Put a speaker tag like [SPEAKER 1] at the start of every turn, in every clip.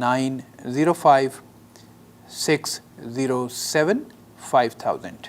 [SPEAKER 1] 9056075000।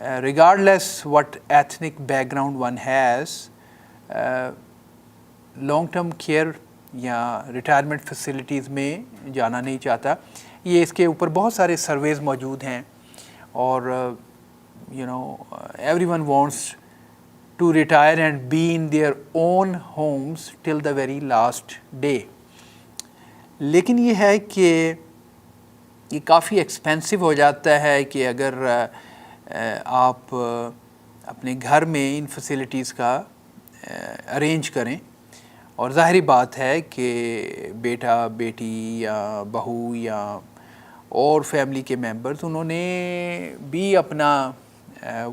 [SPEAKER 1] regardless what ethnic background one has, long term care یا retirement facilities میں جانا نہیں چاہتا. یہ اس کے اوپر بہت سارے سرویز موجود ہیں اور everyone wants to retire and be in their own homes till the very last day. لیکن یہ ہے کہ یہ کافی ایکسپینسو ہو جاتا ہے کہ اگر آپ اپنے گھر میں ان فیسلٹیز کا ارینج کریں. اور ظاہری بات ہے کہ بیٹا بیٹی یا بہو یا اور فیملی کے ممبرز انہوں نے بھی اپنا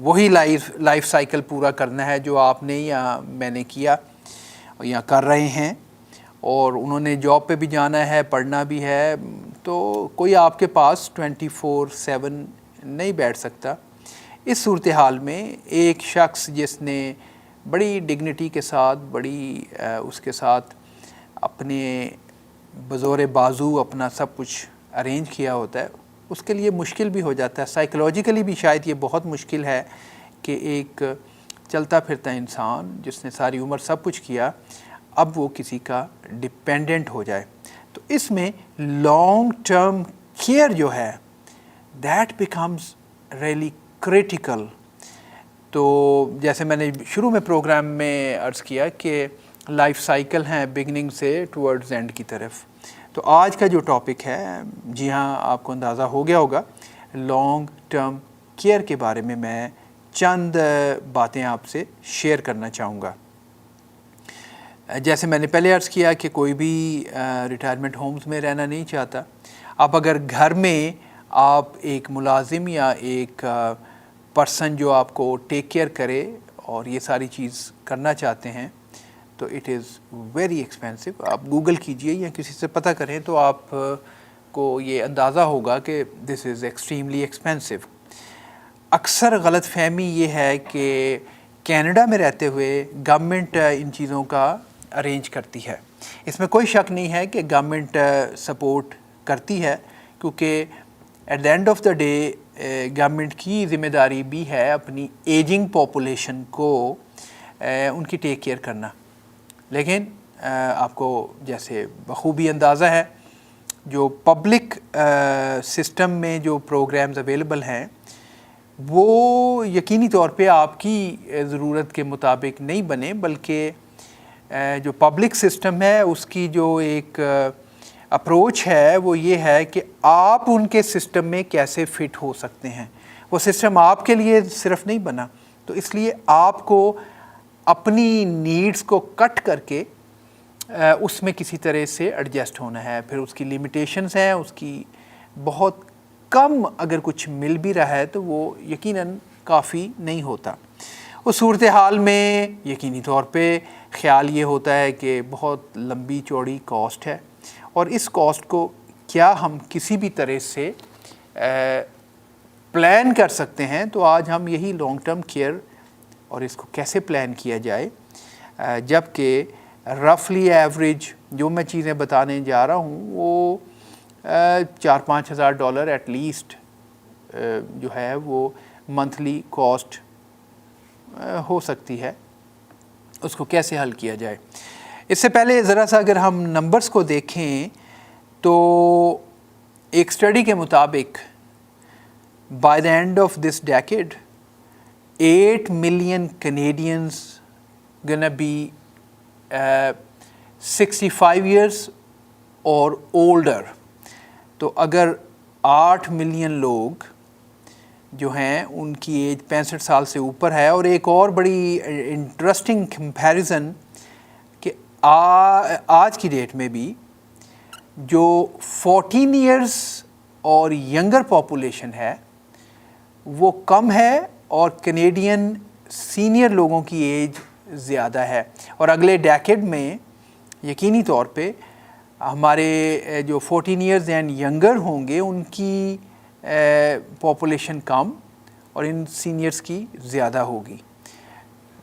[SPEAKER 1] وہی لائف سائیکل پورا کرنا ہے جو آپ نے یا میں نے کیا یا کر رہے ہیں, اور انہوں نے جاب پہ بھی جانا ہے, پڑھنا بھی ہے. تو کوئی آپ کے پاس 24/7 نہیں بیٹھ سکتا. اس صورتحال میں ایک شخص جس نے بڑی ڈگنیٹی کے ساتھ اس کے ساتھ اپنے بزور بازو اپنا سب کچھ ارینج کیا ہوتا ہے, اس کے لیے مشکل بھی ہو جاتا ہے. سائیکولوجیکلی بھی شاید یہ بہت مشکل ہے کہ ایک چلتا پھرتا انسان جس نے ساری عمر سب کچھ کیا اب وہ کسی کا ڈپینڈنٹ ہو جائے. تو اس میں لانگ ٹرم کیئر جو ہے دیٹ بیکمز ریئلی کریٹیکل. تو جیسے میں نے شروع میں پروگرام میں عرض کیا کہ لائف سائیکل ہیں بگننگ سے ٹورڈز اینڈ کی طرف. تو آج کا جو ٹاپک ہے, جی ہاں آپ کو اندازہ ہو گیا ہوگا, لانگ ٹرم کیئر کے بارے میں میں چند باتیں آپ سے شیئر کرنا چاہوں گا. جیسے میں نے پہلے عرض کیا کہ کوئی بھی ریٹائرمنٹ ہومز میں رہنا نہیں چاہتا. آپ اگر گھر میں آپ ایک ملازم یا ایک پرسن جو آپ کو ٹیک کیئر کرے اور یہ ساری چیز کرنا چاہتے ہیں تو اٹ از ویری ایکسپینسو. آپ گوگل کیجئے یا کسی سے پتہ کریں تو آپ کو یہ اندازہ ہوگا کہ دس از ایکسٹریملی ایکسپینسو. اکثر غلط فہمی یہ ہے کہ کینیڈا میں رہتے ہوئے گورنمنٹ ان چیزوں کا ارینج کرتی ہے. اس میں کوئی شک نہیں ہے کہ گورنمنٹ سپورٹ کرتی ہے, کیونکہ at the end of the day government کی ذمہ داری بھی ہے اپنی ایجنگ پاپولیشن کو ان کی ٹیک کیئر کرنا. لیکن آپ کو جیسے بخوبی اندازہ ہے جو پبلک سسٹم میں جو پروگرامز اویلیبل ہیں وہ یقینی طور پہ آپ کی ضرورت کے مطابق نہیں بنے, بلکہ جو پبلک سسٹم ہے اس کی جو ایک اپروچ ہے وہ یہ ہے کہ آپ ان کے سسٹم میں کیسے فٹ ہو سکتے ہیں. وہ سسٹم آپ کے لیے صرف نہیں بنا, تو اس لیے آپ کو اپنی نیڈز کو کٹ کر کے اس میں کسی طرح سے ایڈجسٹ ہونا ہے. پھر اس کی لیمیٹیشنز ہیں, اس کی بہت کم اگر کچھ مل بھی رہا ہے تو وہ یقیناً کافی نہیں ہوتا. اس صورتحال میں یقینی طور پہ خیال یہ ہوتا ہے کہ بہت لمبی چوڑی کاسٹ ہے, اور اس کاسٹ کو کیا ہم کسی بھی طرح سے پلان کر سکتے ہیں. تو آج ہم یہی لانگ ٹرم کیئر اور اس کو کیسے پلان کیا جائے, جبکہ رفلی ایوریج جو میں چیزیں بتانے جا رہا ہوں وہ $4-5 ہزار ایٹ لیسٹ جو ہے وہ منتھلی کاسٹ ہو سکتی ہے. اس کو کیسے حل کیا جائے, اس سے پہلے ذرا سا اگر ہم نمبرز کو دیکھیں تو ایک اسٹڈی کے مطابق by the end of this decade 8 million Canadians gonna be 65 years اور older. تو اگر 8 ملین لوگ جو ہیں ان کی ایج 65 سال سے اوپر ہے, اور ایک اور بڑی انٹرسٹنگ کمپیریزن کہ آج کی ڈیٹ میں بھی جو 14 ایئرس اور ینگر پاپولیشن ہے وہ کم ہے, اور کینیڈین سینئر لوگوں کی ایج زیادہ ہے. اور اگلے ڈیکیڈ میں یقینی طور پہ ہمارے جو 14 ایئرز اینڈ ینگر ہوں گے ان کی پاپولیشن کم اور ان سینئرز کی زیادہ ہوگی.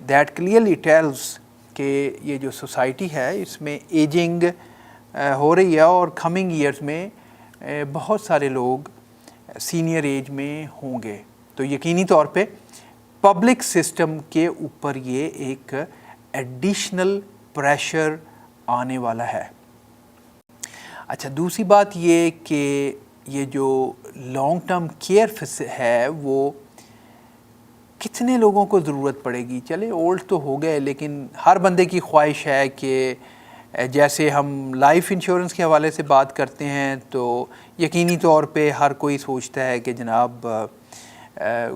[SPEAKER 1] دیٹ کلیئرلی ٹیلز کہ یہ جو سوسائٹی ہے اس میں ایجنگ ہو رہی ہے, اور کمنگ ایئرز میں بہت سارے لوگ سینئر ایج میں ہوں گے. تو یقینی طور پہ پبلک سسٹم کے اوپر یہ ایک ایڈیشنل پریشر آنے والا ہے. اچھا دوسری بات یہ کہ یہ جو لانگ ٹرم کیئر ہے وہ کتنے لوگوں کو ضرورت پڑے گی؟ چلے اولڈ تو ہو گئے، لیکن ہر بندے کی خواہش ہے کہ جیسے ہم لائف انشورنس کے حوالے سے بات کرتے ہیں تو یقینی طور پہ ہر کوئی سوچتا ہے کہ جناب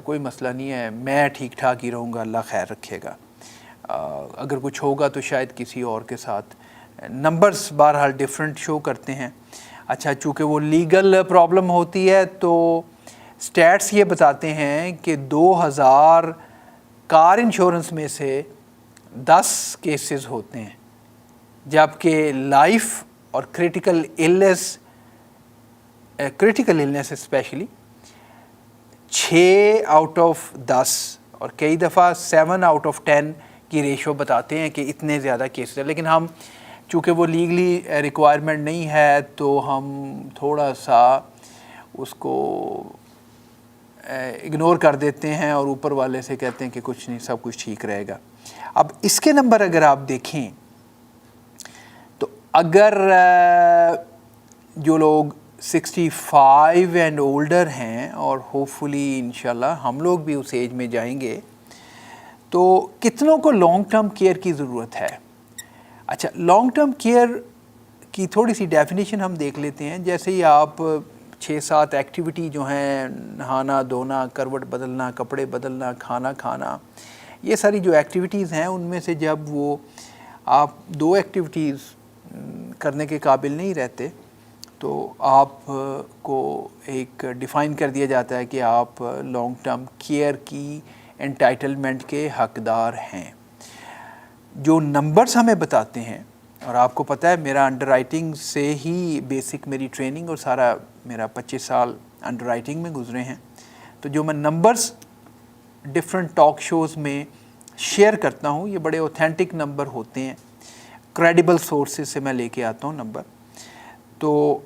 [SPEAKER 1] کوئی مسئلہ نہیں ہے، میں ٹھیک ٹھاک ہی رہوں گا، اللہ خیر رکھے گا، اگر کچھ ہوگا تو شاید کسی اور کے ساتھ۔ نمبرز بہرحال ڈیفرنٹ شو کرتے ہیں۔ اچھا چونکہ وہ لیگل پرابلم ہوتی ہے تو سٹیٹس یہ بتاتے ہیں کہ 2000 کار انشورنس میں سے 10 کیسز ہوتے ہیں، جبکہ لائف اور critical illness especially 6 out of 10 اور کئی دفعہ 7 آؤٹ آف 10 کی ریشو بتاتے ہیں کہ اتنے زیادہ کیسز ہیں، لیکن ہم چونکہ وہ لیگلی ریکوائرمنٹ نہیں ہے تو ہم تھوڑا سا اس کو اگنور کر دیتے ہیں اور اوپر والے سے کہتے ہیں کہ کچھ نہیں، سب کچھ ٹھیک رہے گا۔ اب اس کے نمبر اگر آپ دیکھیں تو اگر جو لوگ 65 اینڈ اولڈر ہیں، اور ہوپ فلی انشاءاللہ ہم لوگ بھی اس ایج میں جائیں گے، تو کتنوں کو لانگ ٹرم کیئر کی ضرورت ہے؟ اچھا لانگ ٹرم کیئر کی تھوڑی سی ڈیفینیشن ہم دیکھ لیتے ہیں۔ جیسے ہی آپ 6-7 ایکٹیویٹی جو ہیں، نہانا دھونا، کروٹ بدلنا، کپڑے بدلنا، کھانا کھانا، یہ ساری جو ایکٹیویٹیز ہیں، ان میں سے جب وہ آپ 2 ایکٹیویٹیز کرنے کے قابل نہیں رہتے تو آپ کو ایک ڈیفائن کر دیا جاتا ہے کہ آپ لانگ ٹرم کیئر کی انٹائٹلمنٹ کے حقدار ہیں۔ جو نمبرز ہمیں بتاتے ہیں، اور آپ کو پتہ ہے میرا انڈر رائٹنگ سے ہی بیسک میری ٹریننگ اور سارا میرا 25 سال انڈر رائٹنگ میں گزرے ہیں، تو جو میں نمبرز ڈفرینٹ ٹاک شوز میں شیئر کرتا ہوں یہ بڑے اوتھینٹک نمبر ہوتے ہیں، کریڈیبل سورسز سے میں لے کے آتا ہوں نمبر۔ تو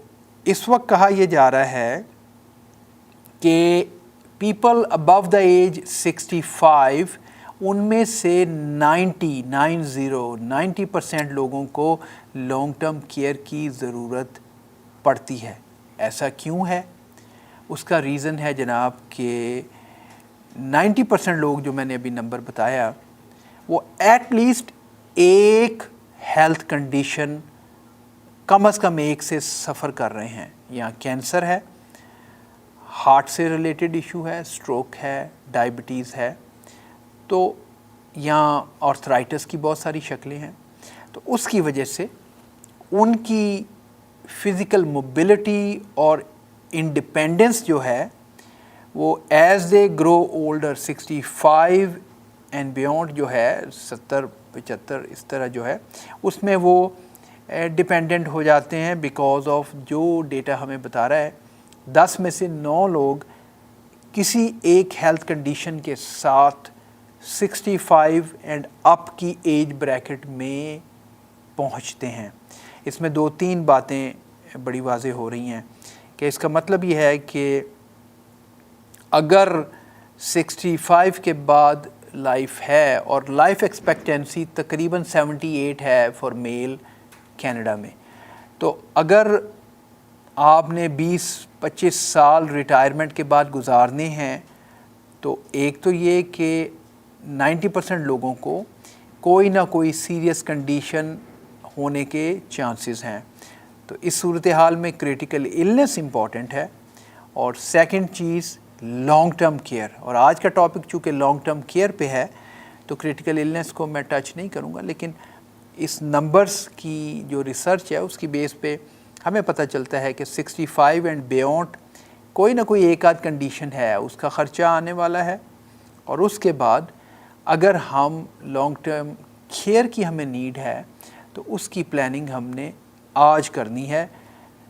[SPEAKER 1] اس وقت کہا یہ جا رہا ہے کہ پیپل ابو دا ایج 65 ان میں سے 90% لوگوں کو لانگ ٹرم کیئر کی ضرورت پڑتی ہے۔ ایسا کیوں ہے؟ اس کا ریزن ہے جناب کہ 90% لوگ جو میں نے ابھی نمبر بتایا وہ ایٹ لیسٹ ایک ہیلتھ کنڈیشن کم از کم ایک سے سفر کر رہے ہیں۔ یا کینسر ہے، ہارٹ سے ریلیٹڈ ایشو ہے، اسٹروک ہے، ڈائبٹیز ہے، تو یہاں آرتھرائٹس کی بہت ساری شکلیں ہیں، تو اس کی وجہ سے ان کی فزیکل موبلٹی اور انڈیپینڈنس جو ہے وہ as they grow older 65 and beyond جو ہے 70-75 اس طرح جو ہے اس میں وہ ڈیپینڈنٹ ہو جاتے ہیں، بیکاز آف جو ڈیٹا ہمیں بتا رہا ہے 10 میں سے 9 لوگ کسی ایک ہیلتھ کنڈیشن کے ساتھ 65 اینڈ اپ کی ایج بریکٹ میں پہنچتے ہیں۔ اس میں 2-3 باتیں بڑی واضح ہو رہی ہیں کہ اس کا مطلب یہ ہے کہ اگر 65 کے بعد لائف ہے، اور لائف ایکسپیکٹنسی تقریباً 78 ہے فار میل کینیڈا میں، تو اگر آپ نے 20-25 سال ریٹائرمنٹ کے بعد گزارنے ہیں تو ایک تو یہ کہ 90% لوگوں کو کوئی نہ کوئی سیریس کنڈیشن ہونے کے چانسز ہیں، تو اس صورتحال میں کریٹیکل النس امپورٹنٹ ہے۔ اور سیکنڈ چیز لانگ ٹرم کیئر، اور آج کا ٹاپک چونکہ لانگ ٹرم کیئر پہ ہے تو کریٹیکل النس کو میں ٹچ نہیں کروں گا، لیکن اس نمبرز کی جو ریسرچ ہے اس کی بیس پہ ہمیں پتہ چلتا ہے کہ 65 اینڈ بیونڈ کوئی نہ کوئی ایک آدھ کنڈیشن ہے، اس کا خرچہ آنے والا ہے، اور اس کے بعد اگر ہم لانگ ٹرم کیئر کی ہمیں نیڈ ہے تو اس کی پلاننگ ہم نے آج کرنی ہے،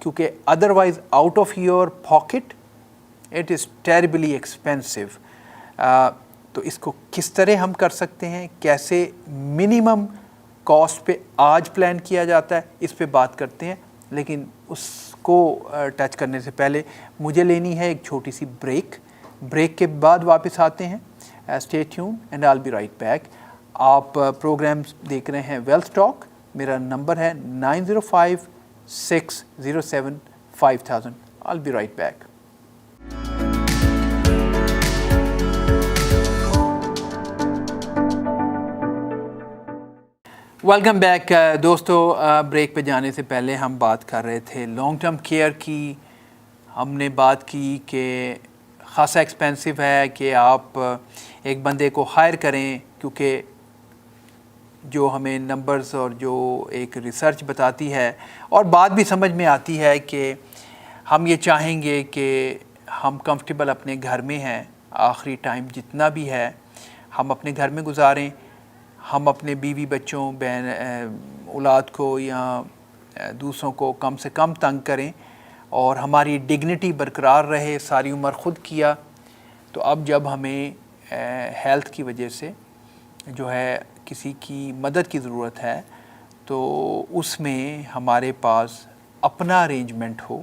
[SPEAKER 1] کیونکہ otherwise out of your pocket it is terribly expensive. تو اس کو کس طرح ہم کر سکتے ہیں، کیسے منیمم کاسٹ پہ آج پلان کیا جاتا ہے، اس پہ بات کرتے ہیں، لیکن اس کو ٹچ کرنے سے پہلے مجھے لینی ہے ایک چھوٹی سی بریک کے بعد واپس آتے ہیں۔ Stay tuned and all be right back. آپ پروگرامز دیکھ رہے ہیں ویلتھ ٹاک، میرا نمبر ہے 607 5000. I'll be right back. Welcome back دوستو. بریک پہ جانے سے پہلے ہم بات کر رہے تھے لانگ ٹرم کیئر کی. ہم نے بات کی کہ خاصا ایکسپینسو ہے کہ آپ ایک بندے کو ہائر کریں، کیونکہ جو ہمیں نمبرز اور جو ایک ریسرچ بتاتی ہے اور بات بھی سمجھ میں آتی ہے کہ ہم یہ چاہیں گے کہ ہم کمفرٹیبل اپنے گھر میں ہیں، آخری ٹائم جتنا بھی ہے ہم اپنے گھر میں گزاریں، ہم اپنے بیوی بچوں بہن اولاد کو یا دوسروں کو کم سے کم تنگ کریں اور ہماری ڈگنیٹی برقرار رہے. ساری عمر خود کیا، تو اب جب ہمیں ہیلتھ کی وجہ سے جو ہے کسی کی مدد کی ضرورت ہے تو اس میں ہمارے پاس اپنا ارینجمنٹ ہو،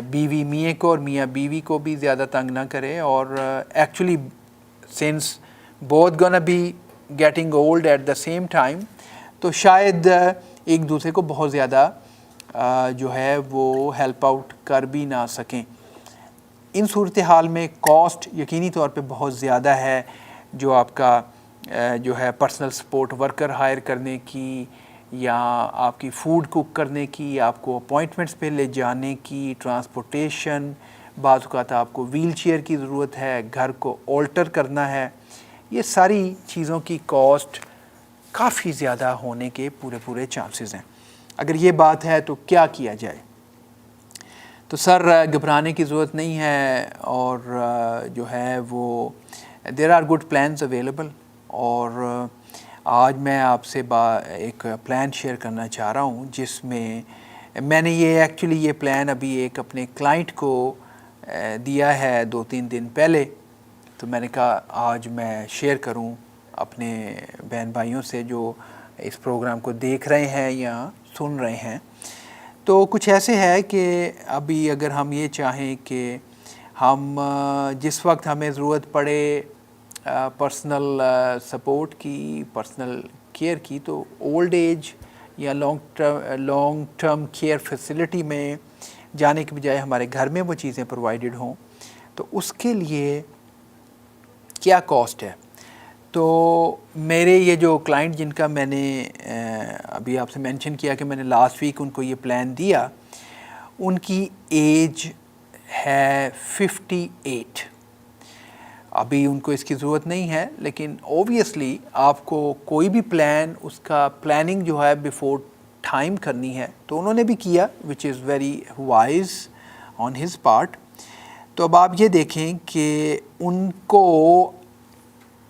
[SPEAKER 1] بیوی میاں کو اور میاں بیوی کو بھی زیادہ تنگ نہ کرے. اور actually since both gonna be getting old at the same time, تو شاید ایک دوسرے کو بہت زیادہ جو ہے وہ ہیلپ آؤٹ کر بھی نہ سکیں. ان صورتحال میں کاسٹ یقینی طور پہ بہت زیادہ ہے جو آپ کا جو ہے پرسنل سپورٹ ورکر ہائر کرنے کی، یا آپ کی فوڈ کوک کرنے کی، آپ کو اپوائنٹمنٹس پہ لے جانے کی، ٹرانسپورٹیشن، بعض اوقات آپ کو ویل چیئر کی ضرورت ہے، گھر کو آلٹر کرنا ہے. یہ ساری چیزوں کی کاسٹ کافی زیادہ ہونے کے پورے چانسز ہیں. اگر یہ بات ہے تو کیا کیا جائے؟ تو سر گھبرانے کی ضرورت نہیں ہے، اور جو ہے وہ there are good plans available. اور آج میں آپ سے ایک پلان شیئر کرنا چاہ رہا ہوں جس میں نے یہ پلان ابھی ایک اپنے کلائنٹ کو دیا ہے 2-3 دن پہلے. تو میں نے کہا آج میں شیئر کروں اپنے بہن بھائیوں سے جو اس پروگرام کو دیکھ رہے ہیں یا سن رہے ہیں. تو کچھ ایسے ہے کہ ابھی اگر ہم یہ چاہیں کہ ہم جس وقت ہمیں ضرورت پڑے پرسنل سپورٹ کی، پرسنل کیئر کی، تو اولڈ ایج یا لانگ ٹرم کیئر فیسلٹی میں جانے کے بجائے ہمارے گھر میں وہ چیزیں پرووائڈڈ ہوں، تو اس کے لیے کیا کاسٹ ہے. تو میرے یہ جو کلائنٹ جن کا میں نے ابھی آپ سے مینشن کیا کہ میں نے لاسٹ ویک ان کو یہ پلان دیا، ان کی ایج ہے 58. ابھی ان کو اس کی ضرورت نہیں ہے، لیکن اوبویسلی آپ کو کوئی بھی پلان، اس کا پلاننگ جو ہے بیفور ٹائم کرنی ہے، تو انہوں نے بھی کیا which is very wise on his part. تو اب آپ یہ دیکھیں کہ ان کو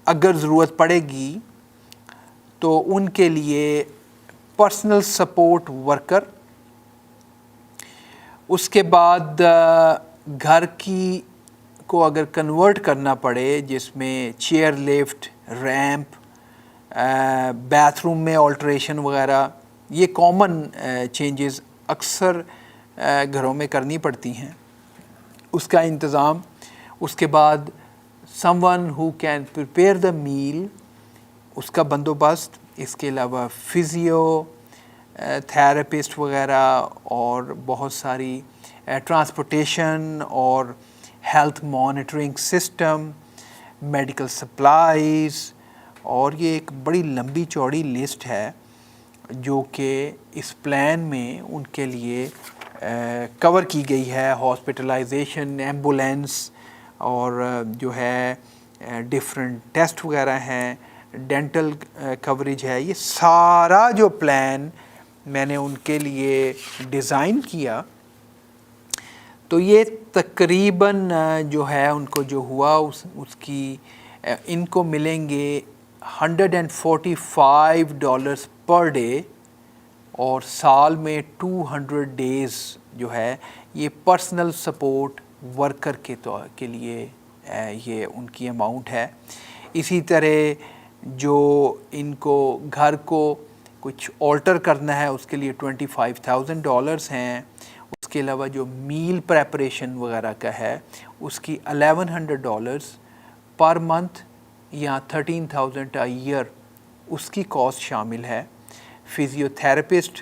[SPEAKER 1] اگر ضرورت پڑے گی تو ان کے لیے پرسنل سپورٹ ورکر، اس کے بعد گھر کی کو اگر کنورٹ کرنا پڑے جس میں چیئر لفٹ، ریمپ، بیتھ روم میں آلٹریشن وغیرہ، یہ کامن چینجز اکثر گھروں میں کرنی پڑتی ہیں، اس کا انتظام. اس کے بعد someone who can prepare the meal, اس کا بندوبست. اس کے علاوہ فزیو تھراپسٹ وغیرہ اور بہت ساری ٹرانسپورٹیشن اور health monitoring system, medical supplies, اور یہ ایک بڑی لمبی چوڑی لسٹ ہے جو کہ اس پلان میں ان کے لیے کور کی گئی ہے. ہاسپٹلائزیشن، ایمبولینس، اور جو ہے ڈفرینٹ ٹیسٹ وغیرہ ہیں، ڈینٹل کوریج ہے. یہ سارا جو پلان میں نے ان کے لیے ڈیزائن کیا، تو یہ تقریباً جو ہے ان کو جو ہوا اس کی ان کو ملیں گے $145 پر ڈے، اور سال میں 200 ڈیز جو ہے یہ پرسنل سپورٹ ورکر کے لیے یہ ان کی اماؤنٹ ہے. اسی طرح جو ان کو گھر کو کچھ آلٹر کرنا ہے اس کے لیے $25,000 ہیں. اس کے علاوہ جو میل پریپریشن وغیرہ کا ہے اس کی $1,100 پر منتھ یا 13,000 a year اس کی کاسٹ شامل ہے. فزیو تھراپسٹ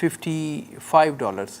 [SPEAKER 1] $55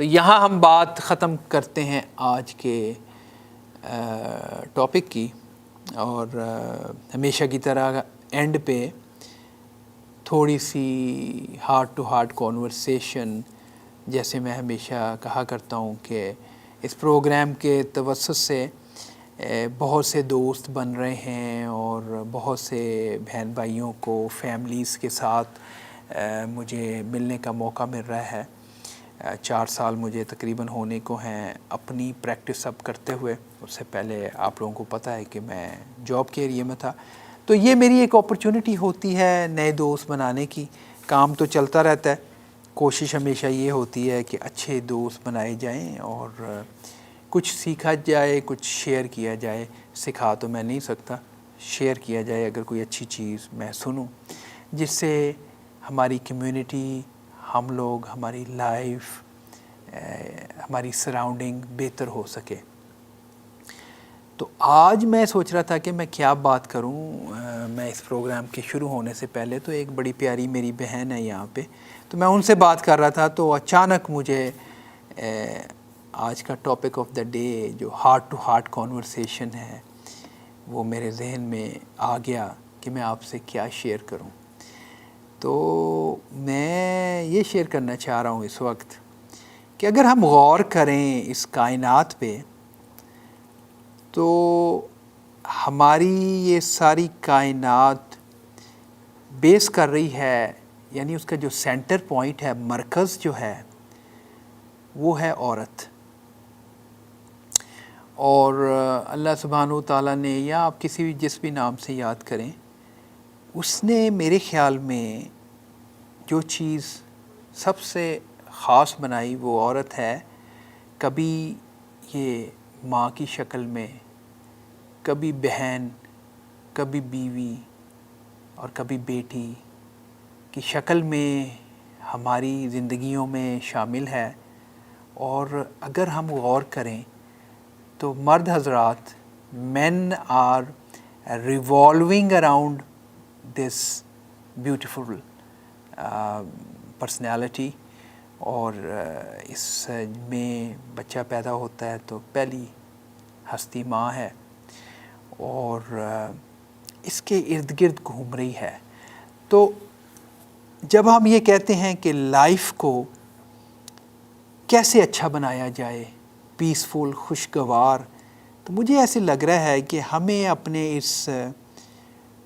[SPEAKER 1] تو یہاں ہم بات ختم کرتے ہیں آج کے ٹاپک کی، اور ہمیشہ کی طرح اینڈ پہ تھوڑی سی ہارٹ ٹو ہارٹ کانورسیشن، جیسے میں ہمیشہ کہا کرتا ہوں کہ اس پروگرام کے توسط سے بہت سے دوست بن رہے ہیں اور بہت سے بہن بھائیوں کو فیملیز کے ساتھ مجھے ملنے کا موقع مل رہا ہے۔ 4 سال مجھے تقریباً ہونے کو ہیں اپنی پریکٹس اب کرتے ہوئے۔ اس سے پہلے آپ لوگوں کو پتہ ہے کہ میں جاب کے ایریے میں تھا، تو یہ میری ایک اپرچونٹی ہوتی ہے نئے دوست بنانے کی۔ کام تو چلتا رہتا ہے، کوشش ہمیشہ یہ ہوتی ہے کہ اچھے دوست بنائے جائیں اور کچھ سیکھا جائے، کچھ شیئر کیا جائے۔ سکھا تو میں نہیں سکتا، شیئر کیا جائے اگر کوئی اچھی چیز میں سنوں، جس سے ہماری کمیونٹی، ہم لوگ، ہماری لائف، ہماری سراؤنڈنگ بہتر ہو سکے۔ تو آج میں سوچ رہا تھا کہ میں کیا بات کروں۔ میں اس پروگرام کے شروع ہونے سے پہلے تو ایک بڑی پیاری میری بہن ہے یہاں پہ، تو میں ان سے بات کر رہا تھا، تو اچانک مجھے آج کا ٹاپک آف دا ڈے جو ہارٹ ٹو ہارٹ کانورسیشن ہے وہ میرے ذہن میں آ گیا کہ میں آپ سے کیا شیئر کروں۔ تو میں یہ شیئر کرنا چاہ رہا ہوں اس وقت کہ اگر ہم غور کریں اس کائنات پہ، تو ہماری یہ ساری کائنات بیس کر رہی ہے، یعنی اس کا جو سینٹر پوائنٹ ہے، مرکز جو ہے وہ ہے عورت۔ اور اللہ سبحانہ و تعالیٰ نے، یا آپ کسی بھی جس بھی نام سے یاد کریں، اس نے میرے خیال میں جو چیز سب سے خاص بنائی وہ عورت ہے۔ کبھی یہ ماں کی شکل میں، کبھی بہن، کبھی بیوی اور کبھی بیٹی کی شکل میں ہماری زندگیوں میں شامل ہے۔ اور اگر ہم غور کریں تو مرد حضرات، men are revolving around this beautiful personality, اور اس میں بچہ پیدا ہوتا ہے تو پہلی ہستی ماں ہے، اور اس کے ارد گرد گھوم رہی ہے۔ تو جب ہم یہ کہتے ہیں کہ لائف کو کیسے اچھا بنایا جائے، پیسفل، خوشگوار، تو مجھے ایسے لگ رہا ہے کہ ہمیں اپنے اس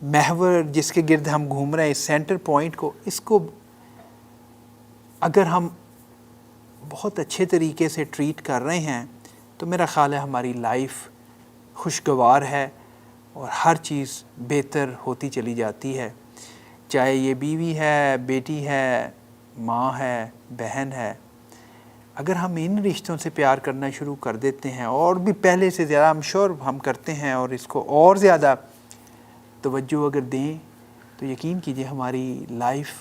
[SPEAKER 1] محور جس کے گرد ہم گھوم رہے ہیں، اس سینٹر پوائنٹ کو، اس کو اگر ہم بہت اچھے طریقے سے ٹریٹ کر رہے ہیں تو میرا خیال ہے ہماری لائف خوشگوار ہے اور ہر چیز بہتر ہوتی چلی جاتی ہے، چاہے یہ بیوی ہے، بیٹی ہے، ماں ہے، بہن ہے۔ اگر ہم ان رشتوں سے پیار کرنا شروع کر دیتے ہیں، اور بھی پہلے سے زیادہ ہم شور ہم کرتے ہیں، اور اس کو اور زیادہ توجہ اگر دیں تو یقین کیجئے ہماری لائف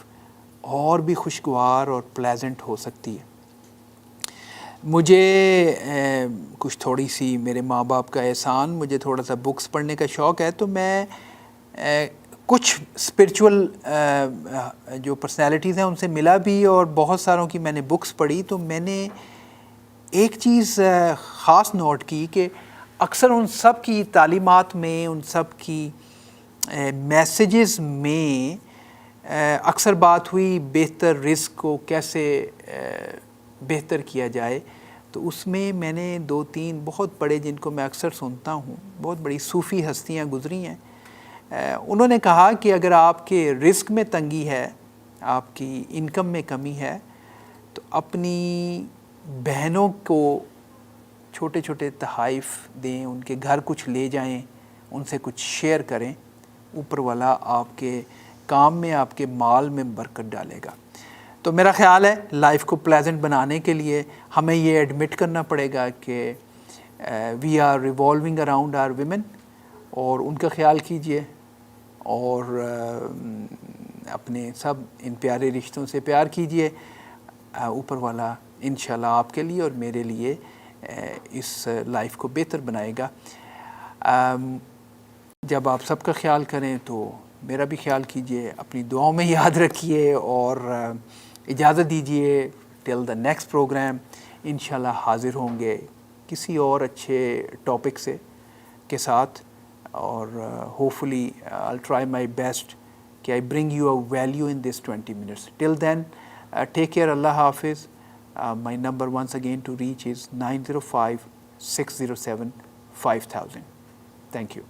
[SPEAKER 1] اور بھی خوشگوار اور پلیزنٹ ہو سکتی ہے۔ مجھے کچھ تھوڑی سی میرے ماں باپ کا احسان، مجھے تھوڑا سا بکس پڑھنے کا شوق ہے، تو میں کچھ اسپرچول جو پرسنالٹیز ہیں ان سے ملا بھی، اور بہت ساروں کی میں نے بکس پڑھی۔ تو میں نے ایک چیز خاص نوٹ کی کہ اکثر ان سب کی تعلیمات میں، ان سب کی میسیجز میں اکثر بات ہوئی بہتر رزق کو کیسے بہتر کیا جائے۔ تو اس میں نے 2-3 بہت بڑے، جن کو میں اکثر سنتا ہوں، بہت بڑی صوفی ہستیاں گزری ہیں، انہوں نے کہا کہ اگر آپ کے رزق میں تنگی ہے، آپ کی انکم میں کمی ہے، تو اپنی بہنوں کو چھوٹے چھوٹے تحائف دیں، ان کے گھر کچھ لے جائیں، ان سے کچھ شیئر کریں، اوپر والا آپ کے کام میں، آپ کے مال میں برکت ڈالے گا۔ تو میرا خیال ہے لائف کو پلیزنٹ بنانے کے لیے ہمیں یہ ایڈمٹ کرنا پڑے گا کہ we are revolving around our women, اور ان کا خیال کیجئے، اور اپنے سب ان پیارے رشتوں سے پیار کیجئے۔ اوپر والا انشاءاللہ آپ کے لیے اور میرے لیے اس لائف کو بہتر بنائے گا۔ جب آپ سب کا خیال کریں تو میرا بھی خیال کیجئے، اپنی دعاؤں میں یاد رکھیے، اور اجازت دیجئے ٹل دا نیکسٹ پروگرام۔ انشاءاللہ حاضر ہوں گے کسی اور اچھے ٹاپک سے کے ساتھ, اور hopefully I'll try my best کہ I bring you a value in this 20 minutes. Till then, take care. Allah Hafiz. My number once again to reach is 905-607-5000. Thank you.